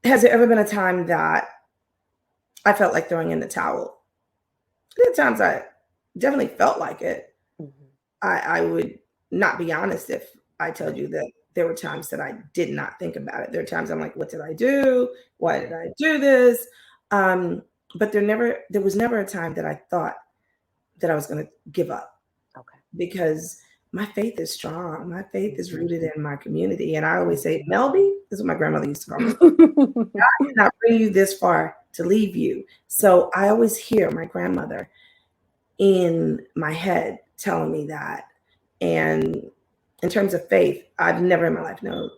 Has there ever been a time that I felt like throwing in the towel? There are times I definitely felt like it. Mhm. I would not be honest if I told you that there were times that I did not think about it. There are times I'm like, what did I do? Why did I do this? Um, but there was never a time that I thought that I was going to give up, Okay. because my faith is strong. My faith is Mhm. rooted in my community. And I always say, Melby, this is what my grandmother used to call me, did not bring you this far to leave you. So I always hear my grandmother in my head telling me that. And in terms of faith, I've never in my life known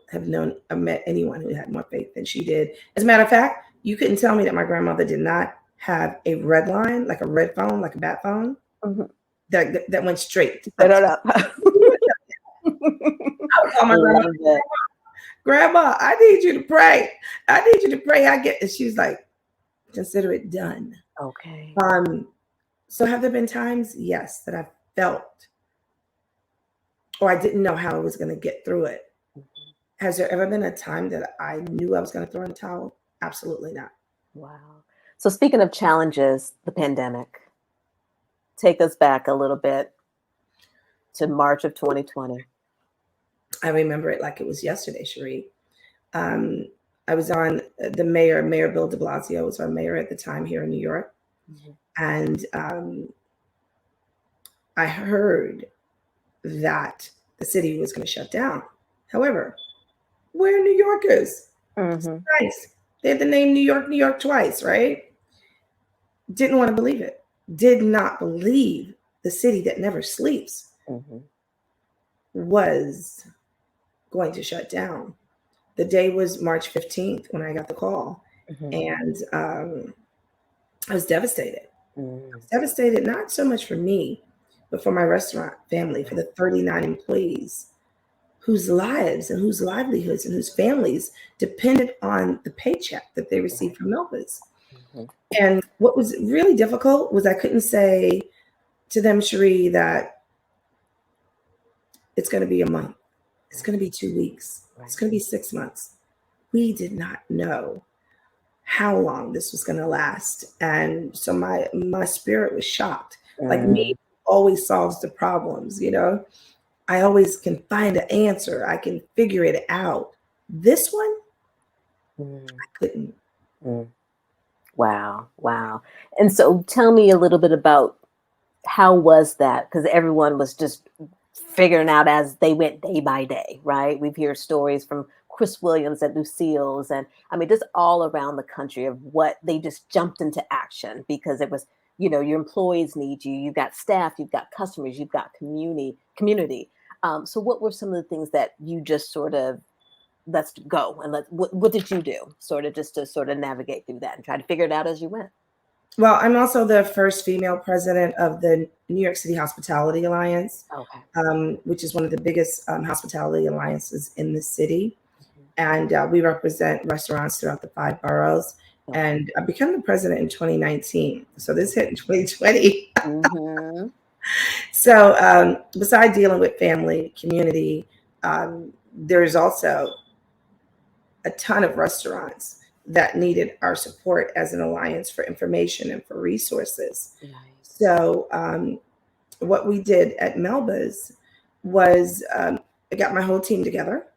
or met anyone who had more faith than she did. As a matter of fact, you couldn't tell me that my grandmother did not have a red line, like a red phone, like a bat phone, Mhm. that went straight Set up it to up. I would call my grandma, Love it. Grandma, I need you to pray. I need you to pray. And she's like, consider it done. Okay. Um, so have there been times, yes, that I felt or I didn't know how I was going to get through it? Mhm. Has there ever been a time that I knew I was going to throw in the towel? Absolutely not. Wow. So speaking of challenges, the pandemic, take us back a little bit to March of 2020. I remember it like it was yesterday, Cherie. Um, I was on Mayor Bill de Blasio was our mayor at the time here in New York. Mhm. And I heard that the city was going to shut down. However, we're New Yorkers. It's Mhm. nice. They had the name New York twice, right? Didn't want to believe it. Did not believe the city that never sleeps Mhm. was going to shut down. The day was March 15th when I got the call. Mhm. And I was devastated. I was Mm. devastated, not so much for me, but for my restaurant family, for the 39 employees whose lives and whose livelihoods and whose families depended on the paycheck that they received Right. from Melba's. Mhm. And what was really difficult was I couldn't say to them, Cherie, that it's going to be a month, it's Right. going to be 2 weeks, it's Right. going to be 6 months. We did not know how long this was going to last. And so my spirit was shocked. Like Mm. me always solves the problems, you know. I always can find an answer. I can figure it out. This one, Mm. I couldn't. Mm. Wow. Wow. And so tell me a little bit about how was that? Because everyone was just figuring out as they went day by day, right? We've heard stories from Chris Williams at Lucille's, and I mean, just all around the country of what they just jumped into action because it was, your employees need you, you've got staff, you've got customers, you've got community. So, what were some of the things that you just sort of let's go and what did you do, sort of just to sort of navigate through that and try to figure it out as you went? Well, I'm also the first female president of the New York City Hospitality Alliance, Okay. which is one of the biggest hospitality alliances in the city. Mhm. And we represent restaurants throughout the 5 boroughs. Okay. And I became the president in 2019. So this hit in 2020. Hmm. So besides dealing with family, community, there's also a ton of restaurants that needed our support as an alliance for information and for resources. Nice. So what we did at Melba's was I got my whole team together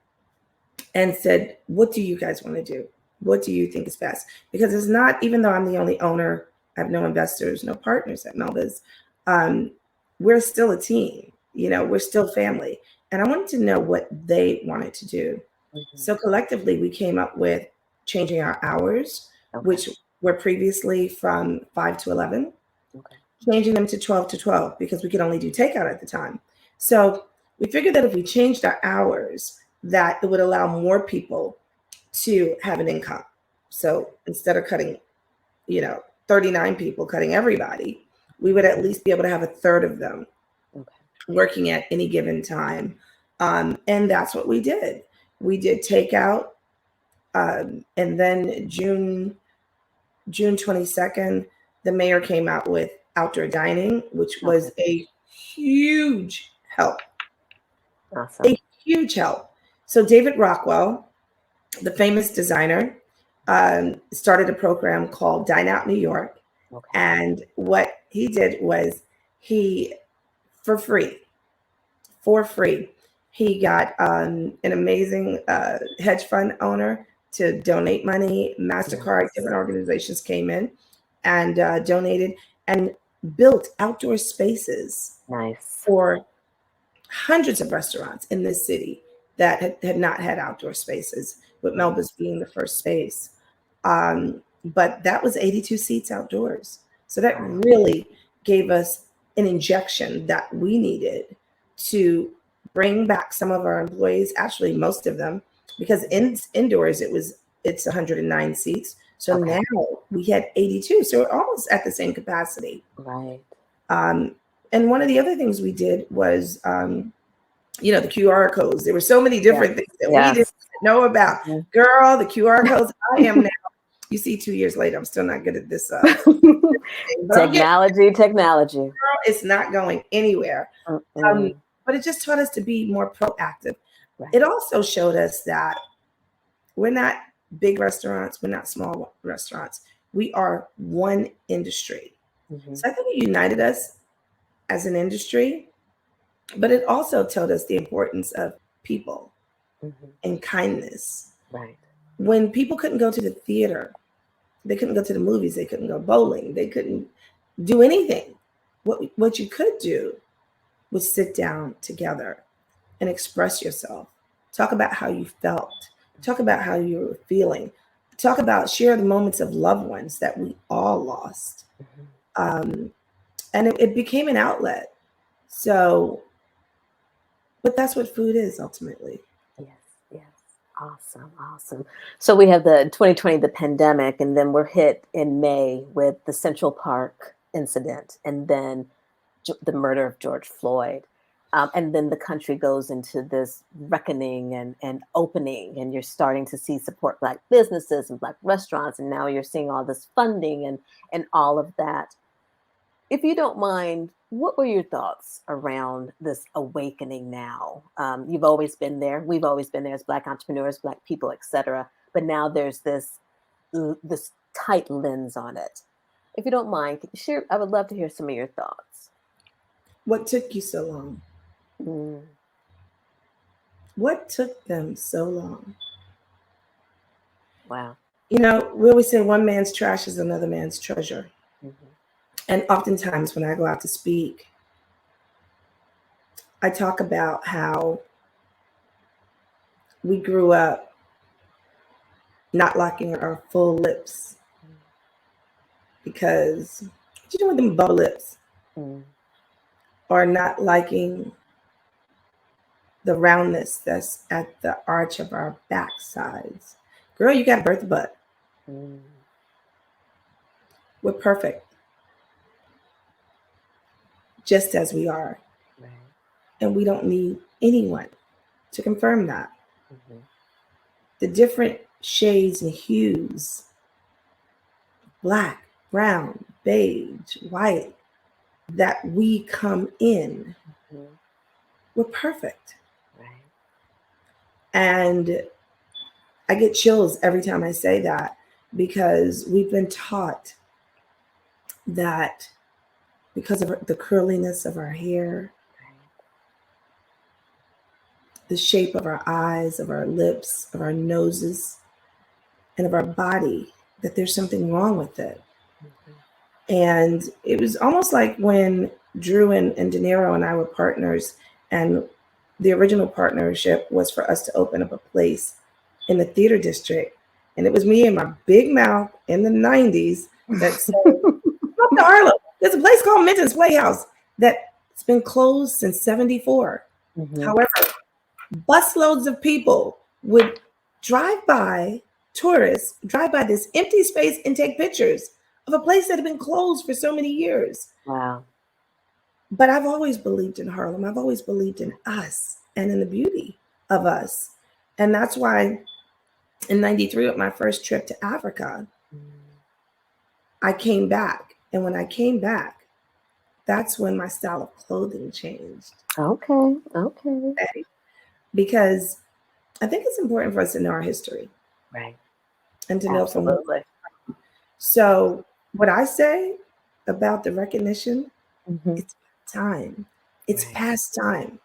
and said, what do you guys want to do? What do you think is best? Because it's not, even though I'm the only owner, I have no investors, no partners at Melba's, um, we're still a team, we're still family. And I wanted to know what they wanted to do. Mhm. So collectively, we came up with changing our hours, Okay. which were previously from 5 to 11, Okay. changing them to 12 to 12 because we could only do takeout at the time. So we figured that if we changed our hours, that it would allow more people to have an income. So instead of cutting, 39 people, cutting everybody, we would at least be able to have a third of them Okay. working at any given time. And that's what we did. We did takeout. And then June 22nd, the mayor came out with outdoor dining, which Okay. was a huge help, a Awesome. huge help. So David Rockwell, the famous designer, started a program called Dine Out New York. Okay. And what he did was he, for free, he got an amazing hedge fund owner to donate money. MasterCard, different organizations came in and donated and built outdoor spaces for hundreds of restaurants in this city that had not had outdoor spaces, with Melba's being the first space. But that was 82 seats outdoors. So that really gave us an injection that we needed to bring back some of our employees, actually most of them, because indoors it's 109 seats. So now we had 82. So we're almost at the same capacity. Right. And one of the other things we did was, the QR codes. There were so many different things that we didn't know about. Girl, the QR codes, I am now. You see, 2 years later, I'm still not good at this. Technology. Girl, it's not going anywhere. But it just taught us to be more proactive. Right. It also showed us that we're not big restaurants. We're not small restaurants. We are one industry. So I think it united us as an industry, but it also told us the importance of people and kindness. Right. When people couldn't go to the theater, they couldn't go to the movies, they couldn't go bowling, they couldn't do anything. What you could do was sit down together and express yourself. Talk about how you felt. Talk about how you were feeling. Talk about, share the moments of loved ones that we all lost. And it became an outlet. So, but that's what food is ultimately. Yes. Awesome. So we have the 2020, the pandemic, and then we're hit in May with the Central Park incident, and then the murder of George Floyd. And then the country goes into this reckoning and opening, and you're starting to see support Black businesses and Black restaurants, and now you're seeing all this funding and all of that. If you don't mind, what were your thoughts around this awakening now? You've always been there. We've always been there as Black entrepreneurs, Black people, et cetera. But now there's this tight lens on it. If you don't mind, can you share? I would love to hear some of your thoughts. What took you so long? What took them so long? Wow. We always say one man's trash is another man's treasure. And oftentimes when I go out to speak, I talk about how we grew up not liking our full lips because what you doing with them bubble lips? Or not liking the roundness that's at the arch of our backsides. Girl, you got birth butt. We're perfect. Just as we are. Right. And we don't need anyone to confirm that. The different shades and hues, Black, brown, beige, white, that we come in, we're perfect. Right. And I get chills every time I say that, because we've been taught that because of the curliness of our hair, the shape of our eyes, of our lips, of our noses, and of our body, that there's something wrong with it. And it was almost like when Drew and De Niro and I were partners, and the original partnership was for us to open up a place in the theater district. And it was me and my big mouth in the 90s that said, "Come to Harlem. There's a place called Minton's Playhouse that's been closed since 74. However, busloads of people would drive by, tourists drive by this empty space and take pictures of a place that had been closed for so many years. Wow. But I've always believed in Harlem. I've always believed in us and in the beauty of us. And that's why in 93, with my first trip to Africa, I came back. And when I came back, that's when my style of clothing changed. Okay. Because I think it's important for us to know our history. Right. and to know from. Absolutely. So what I say about the recognition, Mhm. it's time. It's Right. past time.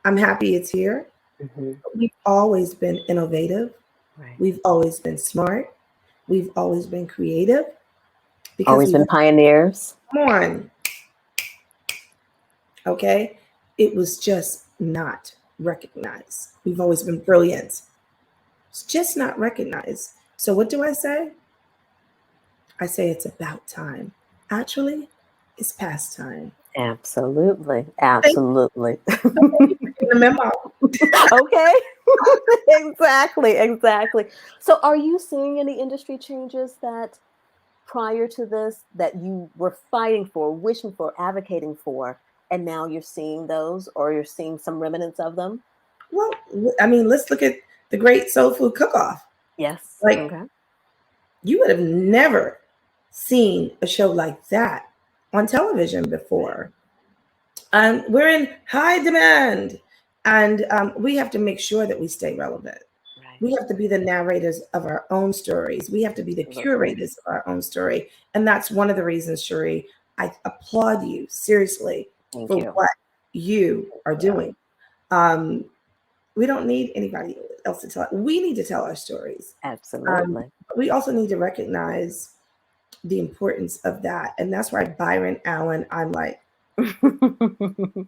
I'm happy it's here. Mhm. We've always been innovative. Right. We've always been smart. We've always been creative because Always we been pioneers. come on, okay? It was just not recognized. We've always been brilliant. It's just not recognized. So what do I say? I say it's about time. Actually, it's past time. Absolutely. Thank Absolutely. you for getting the memo. Okay. Exactly. Exactly. So are you seeing any industry changes that prior to this that you were fighting for, wishing for, advocating for, and now you're seeing those or you're seeing some remnants of them? Well, I mean, let's look at the Great Soul Food Cook-Off. Yes. Like, Okay. you would have never seen a show like that on television before. We're in high demand, and we have to make sure that we stay relevant. Right. We have to be the narrators of our own stories. We have to be the Absolutely. curators of our own story. And that's one of the reasons, Cherie, I applaud you seriously Thank for you. what you are doing. Um, we don't need anybody else to tell it. We need to tell our stories. Absolutely. But we also need to recognize the importance of that. And that's why Byron Allen, I'm like, with the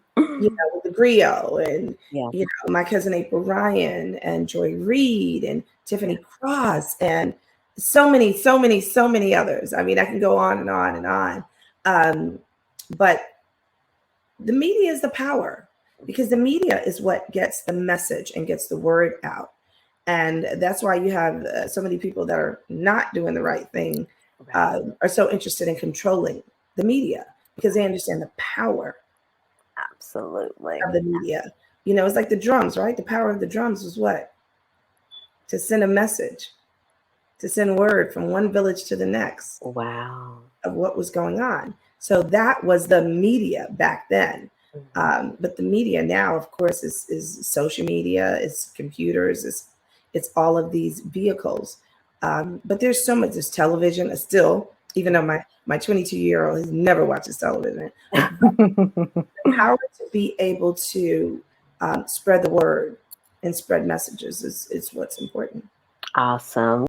griot and Yeah. my cousin April Ryan and Joy Reid and Yeah. Tiffany Cross and so many others. I mean, I can go on and on and on. But the media is the power because the media is what gets the message and gets the word out. And that's why you have so many people that are not doing the right thing, Right. are so interested in controlling the media because they understand the power Absolutely. of the media. It's like the drums, right? The power of the drums was what? To send a message, to send word from one village to the next Wow. of what was going on. So that was the media back then. Mhm. But the media now, of course, is social media, it's computers, it's all of these vehicles. But there's so much. There's television. Still, even though my 22-year-old has never watches television, power to be able to spread the word and spread messages is what's important. Awesome.